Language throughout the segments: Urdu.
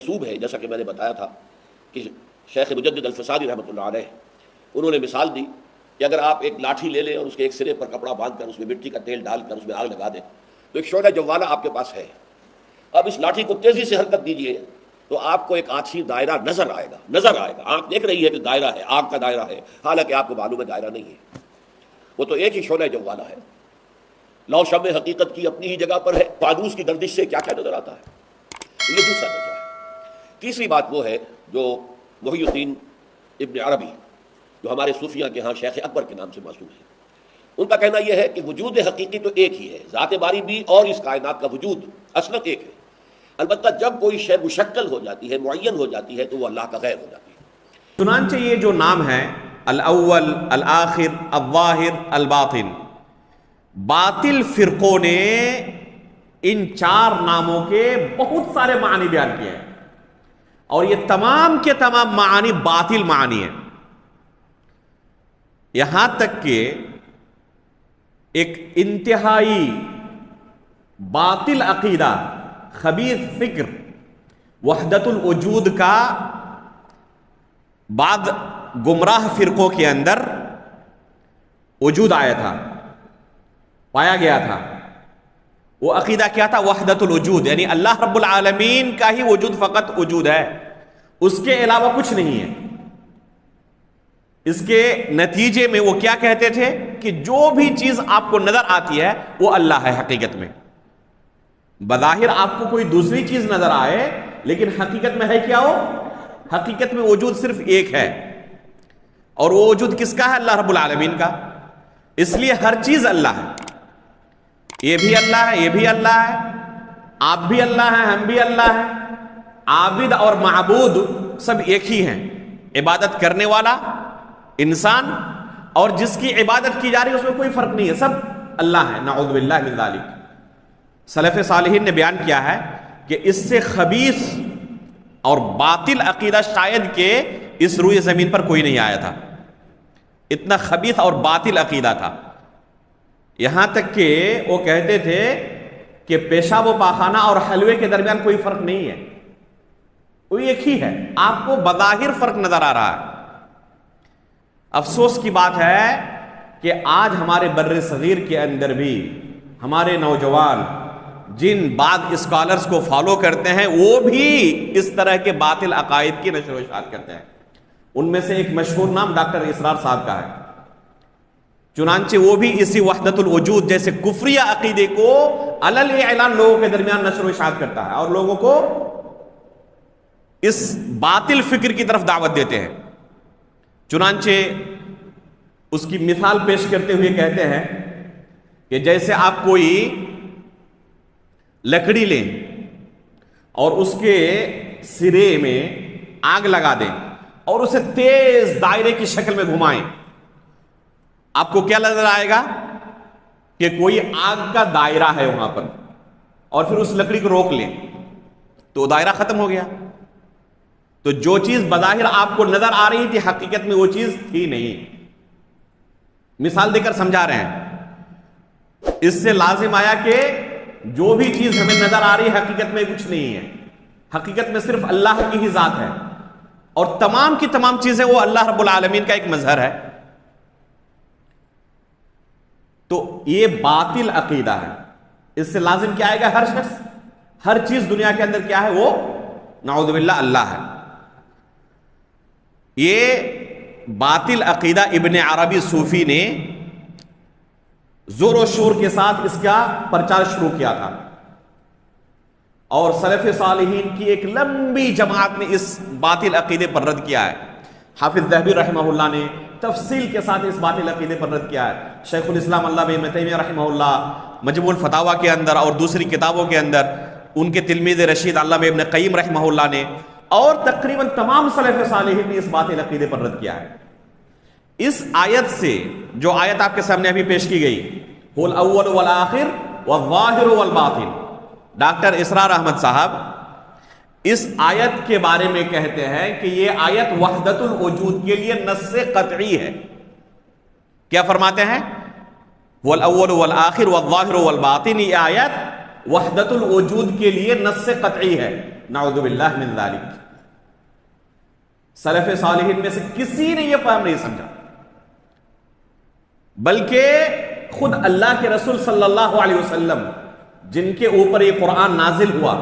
منسوب ہے، جیسا کہ میں نے بتایا تھا کہ شیخ مجدد الفسانی رحمۃ اللہ علیہ انہوں نے مثال دی کہ اگر آپ ایک لاٹھی لے لیں اور اس کے ایک سرے پر کپڑا باندھ کر اس میں مٹی کا تیل ڈال کر اس میں آگ لگا دیں تو ایک شعلہ جوالہ آپ کے پاس ہے. اب اس لاٹھی کو تیزی سے حرکت دیجئے تو آپ کو ایک آتشی دائرہ نظر آئے گا. آنکھ دیکھ رہی ہے کہ دائرہ ہے، آگ کا دائرہ ہے، حالانکہ آپ کو معلوم ہے دائرہ نہیں ہے، وہ تو ایک ہی شعلہ جوالہ ہے. لو شمع حقیقت کی اپنی ہی جگہ پر ہے، فانوس کی گردش سے کیا کیا نظر آتا ہے. یہ دوسرا درجہ ہے. تیسری بات وہ ہے جو محی الدین ابن عربی جو ہمارے صوفیہ کے ہاں شیخ اکبر کے نام سے معصوم ہے، ان کا کہنا یہ ہے کہ وجود حقیقی تو ایک ہی ہے، ذات باری بھی اور اس کائنات کا وجود اصلا ایک ہے. البتہ جب کوئی شے مشکل ہو جاتی ہے، معین ہو جاتی ہے، تو وہ اللہ کا غیر ہو جاتی ہے. چنانچہ یہ جو نام ہے الاول، الآخر، الظاہر، الباطن، باطل فرقوں نے ان چار ناموں کے بہت سارے معنی بیان کیے ہیں، اور یہ تمام کے تمام معانی باطل معانی ہیں. یہاں تک کہ ایک انتہائی باطل عقیدہ، خبیث فکر وحدت الوجود کا بعد گمراہ فرقوں کے اندر وجود آیا تھا، پایا گیا تھا. وہ عقیدہ کیا تھا؟ وحدت الوجود، یعنی اللہ رب العالمین کا ہی وجود فقط وجود ہے، اس کے علاوہ کچھ نہیں ہے. اس کے نتیجے میں وہ کیا کہتے تھے کہ جو بھی چیز آپ کو نظر آتی ہے وہ اللہ ہے. حقیقت میں بظاہر آپ کو کوئی دوسری چیز نظر آئے، لیکن حقیقت میں ہے کیا؟ ہو حقیقت میں وجود صرف ایک ہے، اور وہ وجود کس کا ہے؟ اللہ رب العالمین کا. اس لیے ہر چیز اللہ ہے. یہ بھی اللہ ہے، یہ بھی اللہ ہے، آپ بھی اللہ ہیں، ہم بھی اللہ ہیں. عابد اور معبود سب ایک ہی ہیں. عبادت کرنے والا انسان اور جس کی عبادت کی جا رہی ہے اس میں کوئی فرق نہیں ہے، سب اللہ ہے. نعوذ باللہ من ذالک. سلف صالحین نے بیان کیا ہے کہ اس سے خبیث اور باطل عقیدہ شاید کہ اس روئے زمین پر کوئی نہیں آیا تھا. اتنا خبیث اور باطل عقیدہ تھا. یہاں تک کہ وہ کہتے تھے کہ پیشاب و پاخانہ اور حلوے کے درمیان کوئی فرق نہیں ہے، وہ ایک ہی ہے. آپ کو بظاہر فرق نظر آ رہا ہے. افسوس کی بات ہے کہ آج ہمارے بر صغیر کے اندر بھی ہمارے نوجوان جن بعض اسکالرز کو فالو کرتے ہیں وہ بھی اس طرح کے باطل عقائد کی نشر و اشاعت کرتے ہیں. ان میں سے ایک مشہور نام ڈاکٹر اسرار صاحب کا ہے. چنانچہ وہ بھی اسی وحدت الوجود جیسے کفریہ عقیدے کو علل اعلان لوگوں کے درمیان نشر و اشاعت کرتا ہے اور لوگوں کو اس باطل فکر کی طرف دعوت دیتے ہیں. چنانچہ اس کی مثال پیش کرتے ہوئے کہتے ہیں کہ جیسے آپ کوئی لکڑی لیں اور اس کے سرے میں آگ لگا دیں اور اسے تیز دائرے کی شکل میں گھمائیں، آپ کو کیا نظر آئے گا؟ کہ کوئی آگ کا دائرہ ہے وہاں پر، اور پھر اس لکڑی کو روک لیں تو دائرہ ختم ہو گیا. تو جو چیز بظاہر آپ کو نظر آ رہی تھی حقیقت میں وہ چیز تھی نہیں. مثال دے کر سمجھا رہے ہیں. اس سے لازم آیا کہ جو بھی چیز ہمیں نظر آ رہی ہے حقیقت میں کچھ نہیں ہے، حقیقت میں صرف اللہ کی ہی ذات ہے، اور تمام کی تمام چیزیں وہ اللہ رب العالمین کا ایک مظہر ہے. تو یہ باطل عقیدہ ہے. اس سے لازم کیا آئے گا؟ ہر شخص، ہر چیز دنیا کے اندر کیا ہے؟ وہ نعوذ باللہ اللہ ہے. یہ باطل عقیدہ ابن عربی صوفی نے زور و شور کے ساتھ اس کا پرچار شروع کیا تھا، اور سلف صالحین کی ایک لمبی جماعت نے اس باطل عقیدے پر رد کیا ہے. حافظ ذہبی رحمہ اللہ نے تفصیل کے ساتھ اس باطل عقیدے پر رد کیا ہے. شیخ الاسلام علامہ ابن تیمیہ رحمہ اللہ مجموع الفتاوی کے اندر اور دوسری کتابوں کے اندر، ان کے تلمیذ رشید علامہ ابن قیم رحمہ اللہ نے، اور تقریباً تمام سلف صالحین نے اس باطل عقیدے پر رد کیا ہے. اس آیت سے، جو آیت آپ کے سامنے ابھی پیش کی گئی، هو الاول والآخر والظاہر والباطن، ڈاکٹر اسرار احمد صاحب اس آیت کے بارے میں کہتے ہیں کہ یہ آیت وحدت الوجود کے لیے نص قطعی ہے. کیا فرماتے ہیں؟ هو الاول والآخر والظاہر والباطن. یہ آیت وحدت الوجود کے لیے نص قطعی ہے. نعوذ باللہ من ذالک۔ سلف صالحین میں سے کسی نے یہ فہم نہیں سمجھا، بلکہ خود اللہ کے رسول صلی اللہ علیہ وسلم جن کے اوپر یہ قرآن نازل ہوا،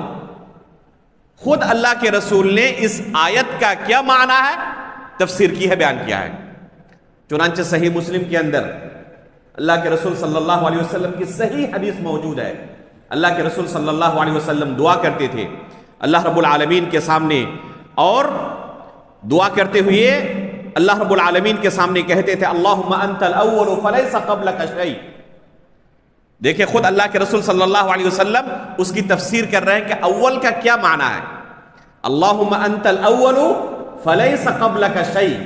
خود اللہ کے رسول نے اس آیت کا کیا معنی ہے تفسیر کی ہے، بیان کیا ہے۔ چنانچہ صحیح مسلم کے اندر اللہ کے رسول صلی اللہ علیہ وسلم کی صحیح حدیث موجود ہے۔ اللہ کے رسول صلی اللہ علیہ وسلم دعا کرتے تھے اللہ رب العالمین کے سامنے، اور دعا کرتے ہوئے اللہ رب العالمین کے سامنے کہتے تھے اللہم انت الاول فلیس قبلک شیء۔ دیکھیں خود اللہ کے رسول صلی اللہ علیہ وسلم اس کی تفسیر کر رہے ہیں کہ اول کا کیا معنی ہے۔ اللہم انت الاول فلیس قبلک شیء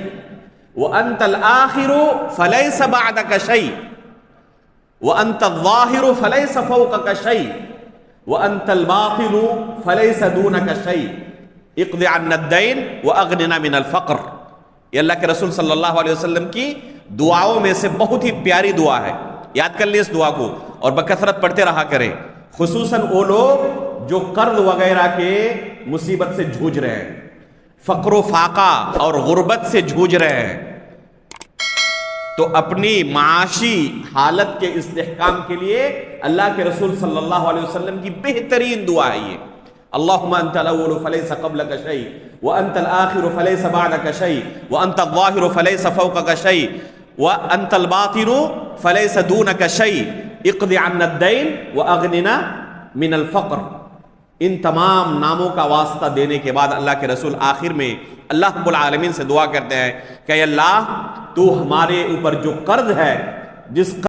وانت الآخر فلیس بعدک شیء وانت الظاہر فلیس فوقک شیء وانت الباطن فلیس دونک شیء اقض عنا الدین واغننا من الفقر۔ یہ اللہ کے رسول صلی اللہ علیہ وسلم کی دعاؤں میں سے بہت ہی پیاری دعا ہے، یاد کر لیں اس دعا کو اور بکثرت پڑھتے رہا کریں، خصوصاً وہ لوگ جو قرض وغیرہ کے مصیبت سے جھوج رہے ہیں، فقر و فاقہ اور غربت سے جھوج رہے ہیں، تو اپنی معاشی حالت کے استحکام کے لیے اللہ کے رسول صلی اللہ علیہ وسلم کی بہترین دعا ہے یہ، اللہم انت الاول فلیس قبلک شیء وانت الآخر فلیس بعدک شیء وانت الظاہر فلیس فوقک شیء وانت الباطن فلیس دونک شیء اقض عنا الدین واغننا من الفقر۔ ان تمام ناموں کا واسطہ دینے کے بعد اللہ کے رسول آخر میں اللہ رب العالمین سے دعا کرتے ہیں کہ اے اللہ تو ہمارے اوپر جو قرض ہے، جس